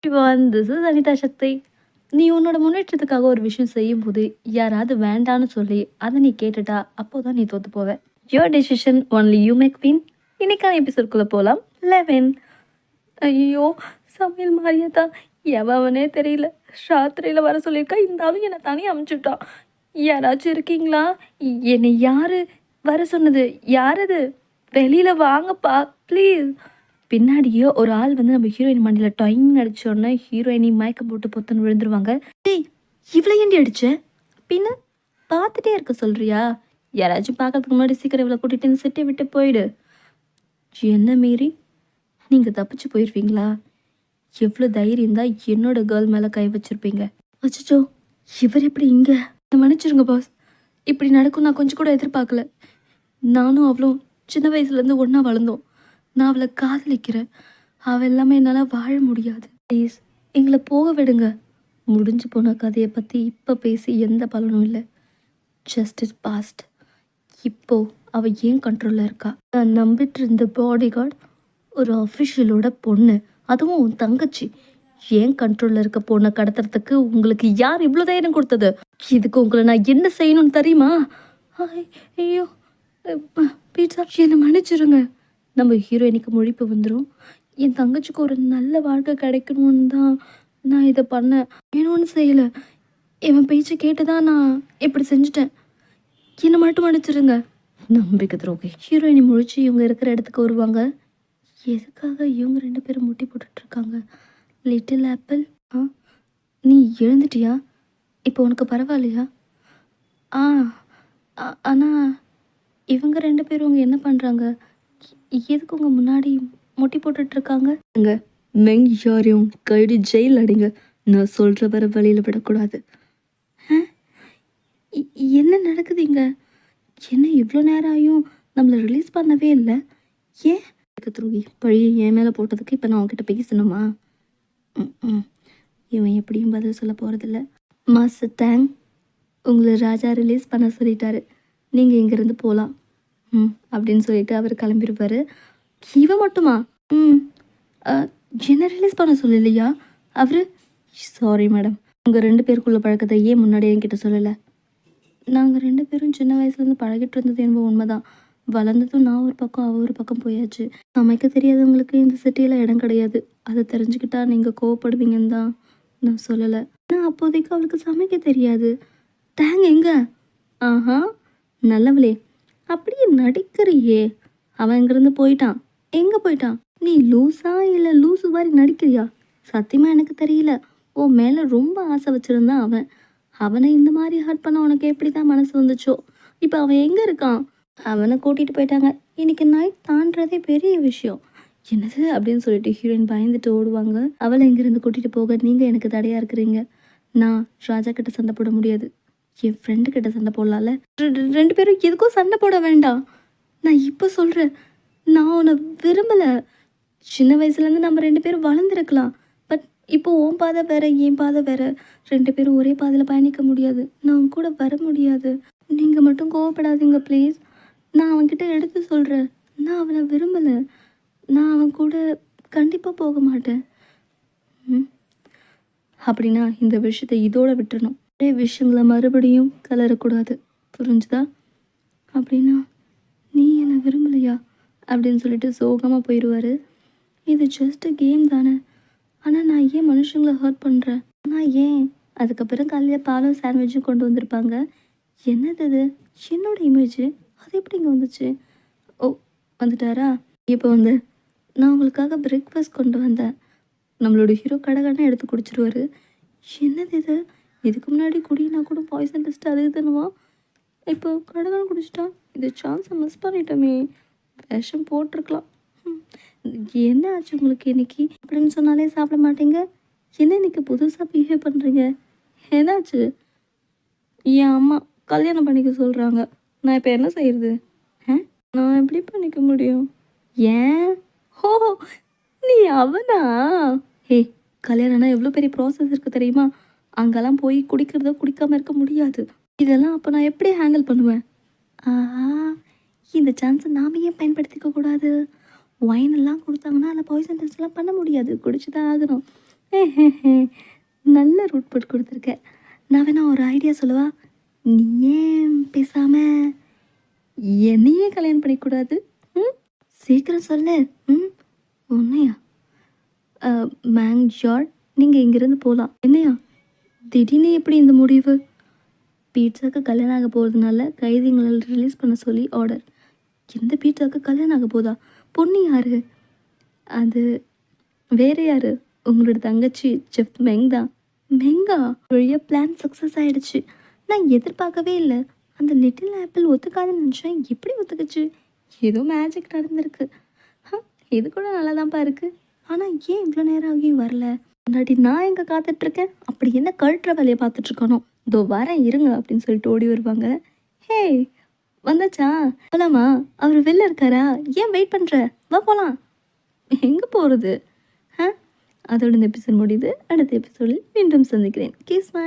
everyone, this is Anita Shakti. நீ உன்னோட முன்னேற்றத்துக்காக ஒரு விஷயம் செய்யும்போது யாராவது வேண்டான்னு சொல்லி அதை நீ கேட்டுட்டா அப்போதான் நீ தோத்து போவ. Your decision only you make win. இன்னைக்கான எபிசோட்குள்ள போலாம். 11. ஐயோ, சமையல் மாறியாதா எவனே தெரியல. ராத்திரியில வர சொல்லியிருக்கா, இருந்தாலும் என்னை தனியாக அமுச்சுட்டான். யாராச்சும் இருக்கீங்களா? என்னை யாரு வர சொன்னது? யாரது? வெளியில வாங்கப்பா ப்ளீஸ். பின்னாடியே ஒரு ஆள் வந்து நம்ம ஹீரோயின் மண்டியில் டொயின்னு அடிச்சோடனே ஹீரோயினி மயக்கம் போட்டு பொத்துன்னு விழுந்துருவாங்க. ஏய், இவ்வளோ ஏண்டி அடிச்ச? பின்ன பார்த்துட்டே இருக்க சொல்றியா? யாராச்சும் பார்க்கறதுக்கு முன்னாடி சீக்கிரம் இவ்வளோ கூட்டிகிட்டு இந்த சிட்டியை விட்டு போயிடு. என்ன மீறி நீங்கள் தப்பிச்சு போயிடுவீங்களா? எவ்வளோ தைரியம் தான் என்னோட கேர்ள் மேலே கை வச்சிருப்பீங்க. அச்சோ, இவர் எப்படி இங்கே? மன்னிச்சிருங்க பாஸ், இப்படி நடக்கும் நான் கொஞ்சம் கூட எதிர்பார்க்கல. நானும் அவளும் சின்ன வயசுலேருந்து ஒன்றா வளர்ந்தோம். நான் அவளை காதலிக்கிறேன். அவள் எல்லாமே என்னால் வாழ முடியாது. ப்ளீஸ் எங்களை போக விடுங்க. முடிஞ்சு போன கதையை பற்றி இப்போ பேசி எந்த பலனும் இல்லை. Just is past. இப்போது அவள் ஏன் கண்ட்ரோலில் இருக்கா? நான் நம்பிட்டு இருந்த பாடி கார்டு ஒரு அஃபிஷியலோட பொண்ணு, அதுவும் உன் தங்கச்சி. ஏன் கண்ட்ரோலில் இருக்க பொண்ணை கடத்துறதுக்கு உங்களுக்கு யார் இவ்வளோ தைரியம் கொடுத்தது? இதுக்கு உங்களை நான் என்ன செய்யணும்னு தெரியுமா? ஐயோ பீட்சா, என்னை மன்னிச்சிருங்க. நம்ம ஹீரோயினுக்கு முழிப்பு வந்துடும். என் தங்கச்சிக்கு ஒரு நல்ல வாழ்க்கை கிடைக்கணும்னு தான் நான் இதை பண்ணேன். வேணும்னு செய்யலை. இவன் பேச்சு கேட்டு தான் நான் இப்படி செஞ்சுட்டேன். என்னை மட்டும் மன்னிச்சிருங்க. நம்பிக்கை துரோகி. ஹீரோயினி முழிச்சு இவங்க இருக்கிற இடத்துக்கு வருவாங்க. எதுக்காக இவங்க 2 பேரும் முட்டி போட்டுட்ருக்காங்க? லிட்டில் ஆப்பிள், நீ எழுந்துட்டியா? இப்போ உனக்கு பரவாயில்லையா? ஆனால் இவங்க 2 பேரும் அவங்க என்ன பண்ணுறாங்க? எதுக்கு உங்க முன்னாடி முட்டி போட்டுட்ருக்காங்க? அங்கே மெங் யாரையும் கைடு ஜெயில் அடிங்க. நான் சொல்கிற வர வழியில் விடக்கூடாது. என்ன நடக்குது இங்கே? என்ன இவ்வளோ நேரம் ஆகியும் நம்மளை ரிலீஸ் பண்ணவே இல்லை? ஏன் துருகி பழியை என் மேலே போட்டதுக்கு இப்போ நான் அவங்ககிட்ட பேசணுமா? இவன் எப்படியும் பதில் சொல்ல போகிறதில்ல. மாஸ்டர் டேங், உங்களை ராஜா ரிலீஸ் பண்ண சொல்லிட்டாரு. நீங்கள் இங்கேருந்து போகலாம் அப்படின்னு சொல்லிட்டு அவர் கிளம்பிருப்பார். இவன் மட்டுமா? என்ன ரிலீஸ் பண்ண சொல்லலையா அவர்? சாரி மேடம், உங்கள் 2 பேருக்குள்ள பழக்கத்தை ஏன் முன்னாடி என்கிட்ட சொல்லலை? நாங்கள் 2 பேரும் சின்ன வயசுலேருந்து பழகிட்டு இருந்தது என்பது உண்மைதான். வளர்ந்ததும் நான் ஒரு பக்கம் அவள் ஒரு பக்கம் போயாச்சு. சமைக்க தெரியாதவங்களுக்கு இந்த சிட்டியில் இடம் கிடையாது. அதை தெரிஞ்சுக்கிட்டா நீங்கள் கோவப்படுவீங்கன்னு தான் நான் சொல்லலை. ஆனால் அப்போதைக்கு அவளுக்கு சமைக்க தெரியாது. டேங் எங்க? நல்லவளே, அப்படியே நடிக்கிறியே. அவன் இங்கேருந்து போயிட்டான். எங்கே போயிட்டான்? நீ லூஸா இல்லை லூஸு மாதிரி நடிக்கிறியா? சத்தியமாக எனக்கு தெரியல. ஓ மேலே ரொம்ப ஆசை வச்சுருந்தான் அவன். அவனை இந்த மாதிரி ஹர்ட் பண்ண உனக்கு எப்படி தான் மனசு வந்துச்சோ? இப்போ அவன் எங்கே இருக்கான்? அவனை கூட்டிகிட்டு போயிட்டாங்க. இன்னைக்கு நைட் தாண்டதே பெரிய விஷயம். என்னது அப்படின்னு சொல்லிட்டு ஹீரோயின் பயந்துட்டு ஓடுவாங்க. அவளை இங்கேருந்து கூட்டிகிட்டு போக நீங்கள் எனக்கு தடையாக இருக்கிறீங்க. நான் ராஜா கிட்ட சண்டை போட முடியாது. என் ஃப்ரெண்டு கிட்ட சண்டை போடலாம்ல. 2 பேரும் எதுக்கும் சண்டை போட வேண்டாம். நான் இப்போ சொல்கிறேன், நான் உன்னை விரும்பலை. சின்ன வயசுலேருந்து நம்ம 2 பேரும் வளர்ந்துருக்கலாம். பட் இப்போ உன் பாதை வேறு, என் பாதை வேறு. 2 பேரும் ஒரே பாதையில் பயணிக்க முடியாது. நான் உன் கூட வர முடியாது. நீங்கள் மட்டும் கோவப்படாதீங்க ப்ளீஸ். நான் அவன்கிட்ட எடுத்து சொல்கிறேன், நான் அவனை விரும்பலை. நான் அவன் கூட கண்டிப்பாக போக மாட்டேன். அப்படின்னா இந்த விஷயத்தை இதோட விட்டுறணும். நிறைய விஷயங்களை மறுபடியும் கலரக்கூடாது, புரிஞ்சுதா? அப்படின்னா நீ என்னை விரும்பலையா அப்படின்னு சொல்லிட்டு சோகமாக போயிடுவார். இது ஜஸ்ட்டு கேம் தானே. ஆனால் நான் ஏன் மனுஷங்களை ஹர்ட் பண்ணுறேன்? நான் ஏன்? அதுக்கப்புறம் காலையில் பாலும் சாண்ட்விட்சும் கொண்டு வந்திருப்பாங்க. என்னது இது? என்னோட இமேஜு அது எப்படி இங்கே வந்துச்சு? ஓ, வந்துட்டாரா? இப்போ வந்து நான் உங்களுக்காக பிரேக்ஃபாஸ்ட் கொண்டு வந்தேன். நம்மளோட ஹீரோ கடை எடுத்து குடிச்சிருவார். என்னது இது? இதுக்கு முன்னாடி குடினா கூட பாய்சன் டெஸ்ட் அது இதுன்னுவா. இப்போ கடை குடிச்சிட்டா. இது சான்ஸை மிஸ் பண்ணிட்டோமே. விஷம் போட்டிருக்கலாம். என்ன ஆச்சு உங்களுக்கு இன்னைக்கு? அப்படின்னு சொன்னாலே சாப்பிட மாட்டீங்க. என்ன இன்னைக்கு புதுசாக பிஹேவ் பண்ணுறீங்க? என்னாச்சு? என் அம்மா கல்யாணம் பண்ணிக்க சொல்கிறாங்க. நான் இப்போ என்ன செய்கிறது? நான் எப்படி பண்ணிக்க முடியும்? ஏன்? ஹோ, நீ அவனா? ஹே, கல்யாணம்னா எவ்வளோ பெரிய ப்ராசஸ் இருக்குது தெரியுமா? அங்கெல்லாம் போய் குடிக்கிறதோ குடிக்காமல் இருக்க முடியாது. இதெல்லாம் அப்போ நான் எப்படி ஹேண்டில் பண்ணுவேன்? இந்த சான்ஸை நாம் ஏன் பயன்படுத்திக்க கூடாது? ஒயின் எல்லாம் கொடுத்தாங்கன்னா அதில் பாய்சன் டெஸ்ட்லாம் பண்ண முடியாது. குடிச்சு தான் ஆகணும். நல்ல ரூட் போட்டு கொடுத்துருக்க. நான் வேணா ஒரு ஐடியா சொல்லவா? நீ ஏன் பேசாமல் என்னையே கல்யாணம் பண்ணிக்கூடாது? ம், சீக்கிரம் சொல்லு. ம், உன்னையா? மேங் ஜார்ட், நீங்கள் இங்கேருந்து போகலாம். என்னையா திடீர்னு எப்படி இந்த முடிவு? பீட்சாக்கு கல்யாணம் ஆக போகிறதுனால கைதிங்களை ரிலீஸ் பண்ண சொல்லி ஆர்டர். எந்த பீட்சாக்கு கல்யாணம் ஆக போதா? பொண்ணு யாரு? அது வேற யாரு? உங்களோட தங்கச்சி செஃப் மெங் தான். மெங்கா? வழியாக பிளான் சக்ஸஸ் ஆகிடுச்சு. நான் எதிர்பார்க்கவே இல்லை. அந்த லிட்டில் ஆப்பிள் ஒத்துக்காதுன்னு நினச்சேன். எப்படி ஒத்துக்குச்சு? ஏதோ மேஜிக் நடந்திருக்கு. இது கூட நல்லா தான்ப்பா இருக்குது. ஆனால் ஏன் இவ்வளோ நேரம் ஆகியும் வரல? முன்னாடி நான் எங்கே காத்துட்ருக்கேன், அப்படி என்ன கழட்டுற வேலையை பார்த்துட்ருக்கானோ. இதோ வரேன் இருங்க அப்படின்னு சொல்லிட்டு ஓடி வருவாங்க. ஹே, வந்தாச்சா? போலாமா? அவர் வெளில இருக்காரா? ஏன் வெயிட் பண்ணுற? வா போகலாம். எங்கே போகிறது? அதோட இந்த எபிசோட் முடியுது. அடுத்த எபிசோடில் மீண்டும் சந்திக்கிறேன். Keys smile.